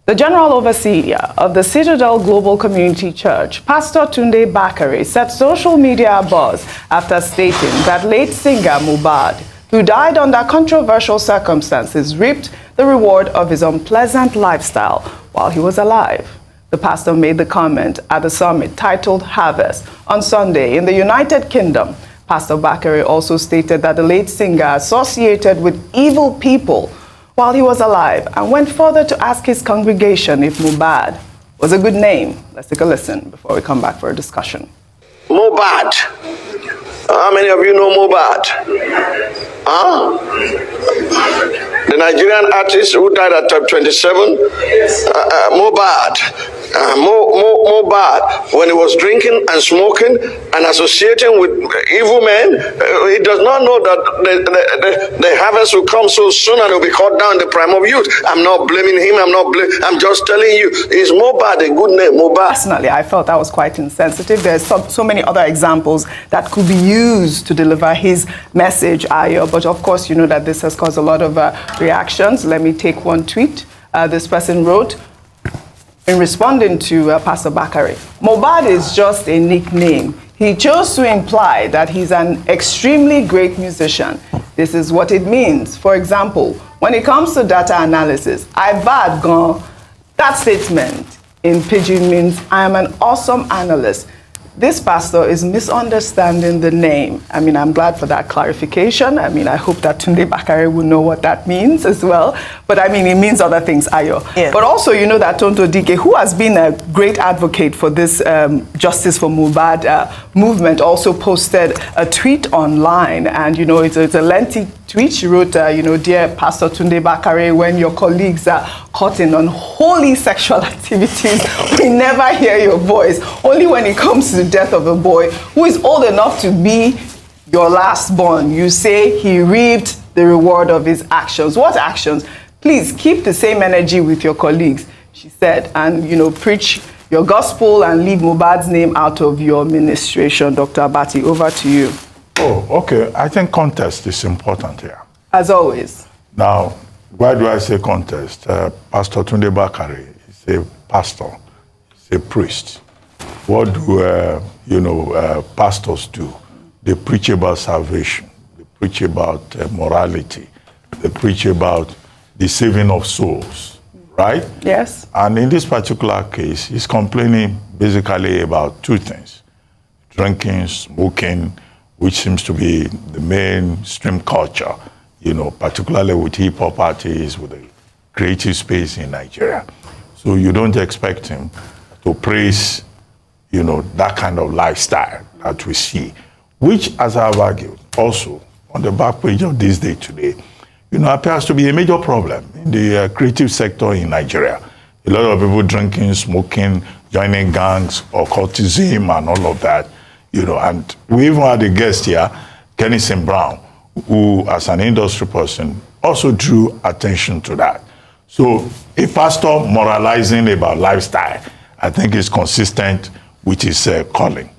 The General Overseer of the Citadel Global Community Church, Pastor Tunde Bakare, set social media abuzz after stating that late singer Mohbad, who died under controversial circumstances, reaped the reward of his unpleasant lifestyle while he was alive. The pastor made the comment at the summit titled Harvest on Sunday in the United Kingdom. Pastor Bakare also stated that the late singer associated with evil people while he was alive, and went further to ask his congregation if Mohbad was a good name. Let's take a listen before we come back for a discussion. Mohbad. How many of you know Mohbad? Huh? The Nigerian artist who died at 27? Mohbad. Mohbad, when he was drinking and smoking and associating with evil men, he does not know that the harvest will come so soon and it will be cut down in the prime of youth. I'm not blaming him. I'm just telling you, is Mohbad a good name? Mohbad. Personally, I felt that was quite insensitive. There's so many other examples that could be used to deliver his message, Ayo. But of course, you know that this has caused a lot of reactions. Let me take one tweet. This person wrote, in responding to Pastor Bakare, Mohbad is just a nickname. He chose to imply that he's an extremely great musician. This is what it means. For example, when it comes to data analysis, I've gone. That statement in Pidgin means I am an awesome analyst. This pastor is misunderstanding the name. I mean, I'm glad for that clarification. I mean, I hope that Tunde Bakare will know what that means as well. But I mean, it means other things, Ayo. Yeah. But also, you know that Tonto Dike, who has been a great advocate for this Justice for Mohbad movement, also posted a tweet online. And, you know, it's a lengthy tweet. She wrote, you know, dear Pastor Tunde Bakare, when your colleagues are caught in unholy sexual activities, we never hear your voice. Only when it comes to the death of a boy who is old enough to be your last born, you say he reaped the reward of his actions. What actions? Please keep the same energy with your colleagues, she said, and, you know, preach your gospel and leave Mohbad's name out of your ministration. Dr. Abati, over to you. Oh, okay. I think context is important here. As always. Now, why do I say contest? Pastor Tunde Bakare is a pastor, he's a priest. What do, pastors do? They preach about salvation. They preach about morality. They preach about the saving of souls, right? Yes. And in this particular case, he's complaining basically about two things. Drinking, smoking, which seems to be the mainstream culture, you know, particularly with hip-hop artists, with the creative space in Nigeria. So you don't expect him to praise, you know, that kind of lifestyle that we see, which, as I've argued, also on the back page of This Day Today, you know, appears to be a major problem in the creative sector in Nigeria. A lot of people drinking, smoking, joining gangs, occultism, and all of that. You know, and we even had a guest here, Kennison Brown, who, as an industry person, also drew attention to that. So a pastor moralizing about lifestyle, I think, is consistent with his calling.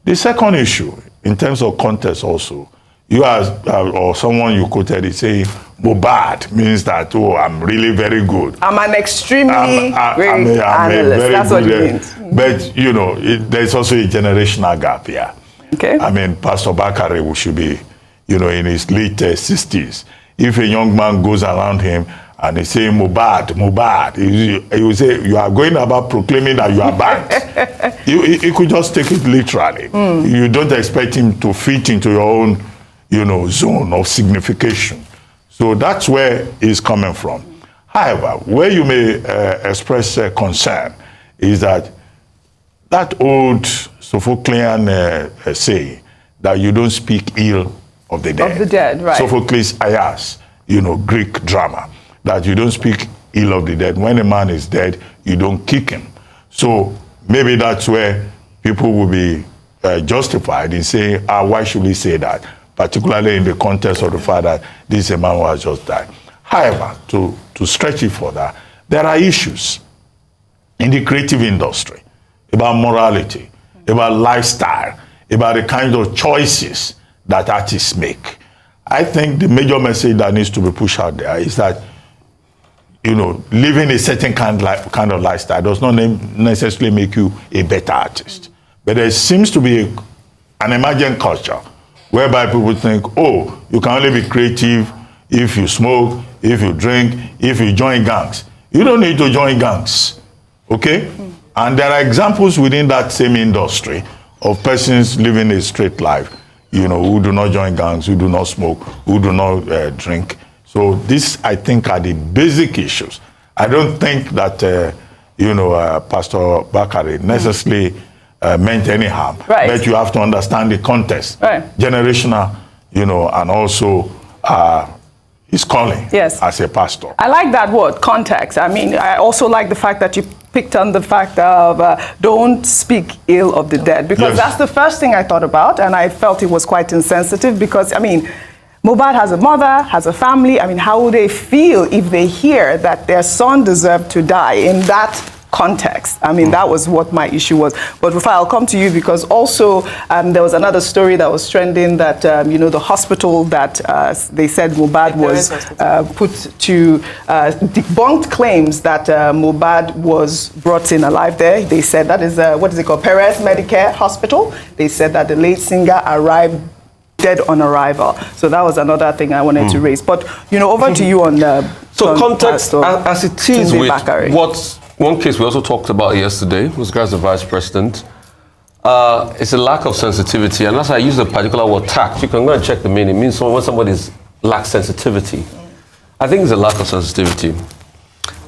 The second issue, in terms of context also, you as, or someone you quoted is saying, Mohbad means that, oh, I'm really very good. I'm an extremely great analyst. That's what it means. But, you know, there's also a generational gap here. Okay. I mean, Pastor Bakare should be, you know, in his late 60s. If a young man goes around him and he's saying, Mohbad, he will say, you are going about proclaiming that you are bad. You could just take it literally. You don't expect him to fit into your own, you know, zone of signification. So that's where he's coming from. However, where you may express concern is that old Sophoclean saying that you don't speak ill of the dead. Of the dead, right. Sophocles Aias, you know, Greek drama, that you don't speak ill of the dead. When a man is dead, you don't kick him. So maybe that's where people will be justified in saying, why should we say that? Particularly in the context of the fact that this is a man who has just died. However, to stretch it further, there are issues in the creative industry about morality, about lifestyle, about the kind of choices that artists make. I think the major message that needs to be pushed out there is that living a certain kind of lifestyle does not necessarily make you a better artist. But there seems to be an emergent culture whereby people think, oh, you can only be creative if you smoke, if you drink, if you join gangs. You don't need to join gangs, okay? And there are examples within that same industry of persons living a straight life, who do not join gangs, who do not smoke, who do not drink. So this, I think, are the basic issues. I don't think that, Pastor Bakare necessarily meant any harm. Right. But you have to understand the context, right. Generational, and also his calling as a pastor. I like that word, context. I mean, I also like the fact that you picked on the fact of don't speak ill of the dead, because that's the first thing I thought about, and I felt it was quite insensitive because, I mean, Mohbad has a mother, has a family. I mean, how would they feel if they hear that their son deserved to die in that context? I mean, that was what my issue was. But Rufai, I'll come to you because also there was another story that was trending that, the hospital that they said Mohbad was put to debunked claims that Mohbad was brought in alive there. They said that is, what is it called, Perez Medicare Hospital. They said that the late singer arrived dead on arrival. So that was another thing I wanted to raise. But, over to you on the... So context, as it is Tunde with Bakare. one case we also talked about yesterday, was regards the vice president, it's a lack of sensitivity. And as I use the particular word tact, you can go and check the meaning. It means when somebody lacks sensitivity. I think it's a lack of sensitivity.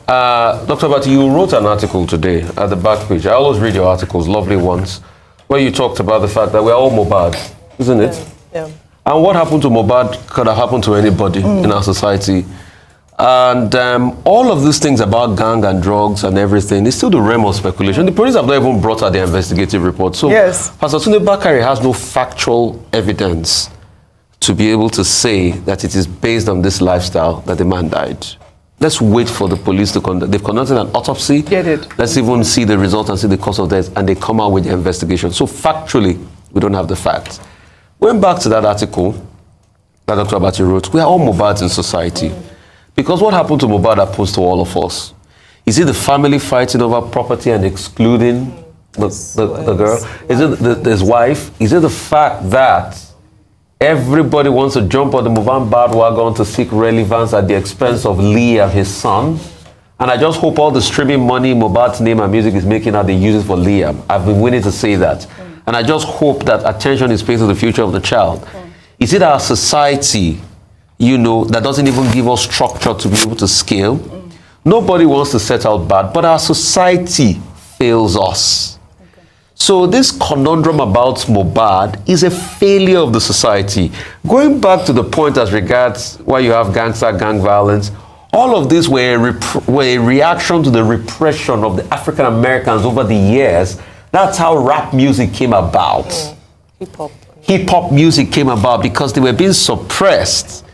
Dr. Bati, you wrote an article today at the back page. I always read your articles, lovely ones, where you talked about the fact that we're all Mohbad, isn't it? Yeah. And what happened to Mohbad could have happened to anybody in our society. And all of these things about gang and drugs and everything is still the realm of speculation. The police have not even brought out their investigative report. So Pastor Tunde Bakare has no factual evidence to be able to say that it is based on this lifestyle that the man died. Let's wait for the police to conduct. They've conducted an autopsy. They did. Let's even see the result and see the cause of death, and they come out with the investigation. So factually, we don't have the facts. Going back to that article that Dr. Abati wrote, we are all Mohbads in society. Because what happened to Mohbad happens to all of us. Is it the family fighting over property and excluding the girl? Is it his wife? Is it the fact that everybody wants to jump on the Mohbad bandwagon to seek relevance at the expense of Liam, his son? And I just hope all the streaming money Mohbad's name and music is making out, they use it for Liam. I've been willing to say that. And I just hope that attention is paid to the future of the child. Is it our society, that doesn't even give us structure to be able to scale? Nobody wants to set out bad, but our society fails us. So this conundrum about Mohbad is a failure of the society. Going back to the point as regards why you have gang violence, all of this were a reaction to the repression of the African Americans over the years. That's how rap music came about. Hip-hop music came about because they were being suppressed.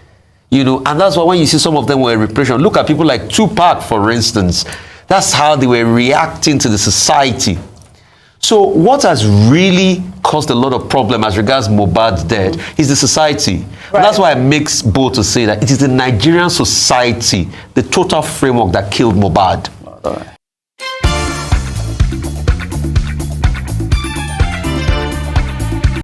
And that's why when you see some of them were repression, look at people like Tupac, for instance. That's how they were reacting to the society. So what has really caused a lot of problem as regards Mohbad's death is the society. Right. And that's why it makes bold to say that it is the Nigerian society, the total framework that killed Mohbad.